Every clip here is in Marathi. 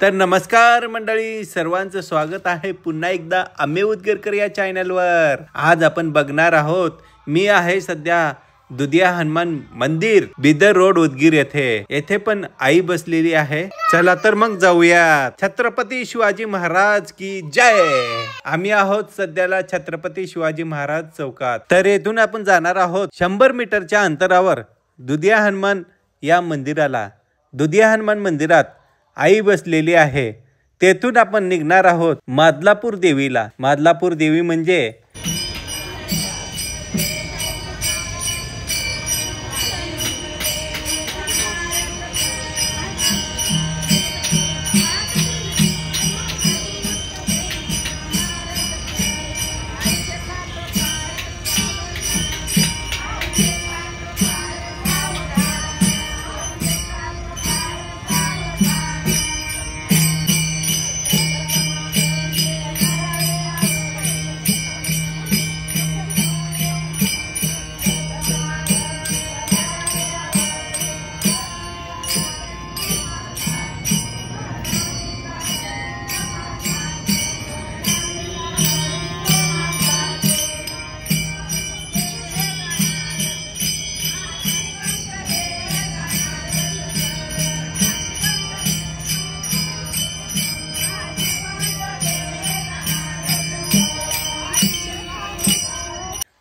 तर नमस्कार मंडळी, सर्वांचं स्वागत आहे पुन्हा एकदा आम्ही उदगीरकर या चॅनलवर। आज आपण बघणार आहोत, मी आहे सध्या दुधिया हनुमान मंदिर बिदर रोड उदगीर येथे पण आई बसलेली आहे। चला तर मग जाऊया। छत्रपती शिवाजी महाराज की जय। आम्ही आहोत सध्याला छत्रपती शिवाजी महाराज चौकात। तर येथून आपण जाणार आहोत 100 मीटरच्या अंतरावर दुधिया हनुमान या मंदिराला। दुधिया हनुमान मंदिरात आई बसलेली आहे, तेथून आपण निघणार आहोत मादलापूर देवीला। मादलापूर देवी म्हणजे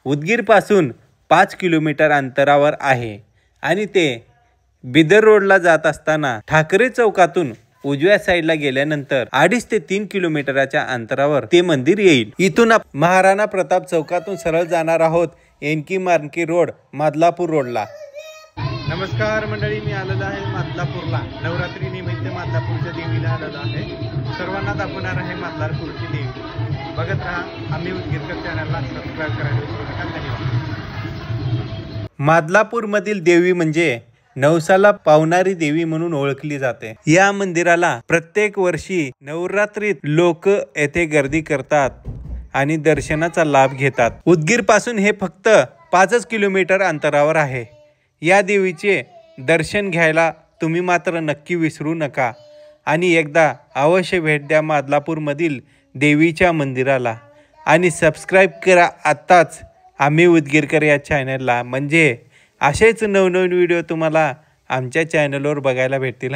उदगीर पासून 5 किलोमीटर अंतरावर आहे आणि ते बिदर रोडला जात असताना ठाकरे चौकातून उजव्या साईडला गेल्यानंतर 2.5 ते 3 किलोमीटरच्या अंतरावर ते मंदिर येईल। इथून महाराणा प्रताप चौकातून सरळ जाणार आहोत एनकी मार्के रोड मादलापूर रोडला। नमस्कार मंडळी, मी आलेलो आहे मादलापूरला। नवरात्री निमित्त मादलापूरच्या देवीला आलेलो आहे। सर्वांना दाखवणार आहे मादलापूरची देवी। बघत राहा आम्ही उदगीरकर चॅनलला सबस्क्राइब करायला विसरू नका। धन्यवाद। मादलापूर मधील देवी म्हणजे नवसाला पावणारी देवी म्हणून ओळखली जाते। या मंदिराला प्रत्येक वर्षी नवरात्रीत लोक येथे गर्दी करतात आणि दर्शनाचा लाभ घेतात। उदगीर पासून हे फक्त 5 किलोमीटर अंतरावर आहे। या देवीचे दर्शन घ्यायला तुम्ही मात्र नक्की विसरू नका आणि एकदा अवश्य भेट द्या मादलापूर मधील देवीच्या मंदिराला आणि सबस्क्राइब करा आत्ताच आम्ही उदगीरकर या चॅनलला, म्हणजे असेच नवनवीन व्हिडिओ तुम्हाला आमच्या चॅनलवर बघायला भेटतील।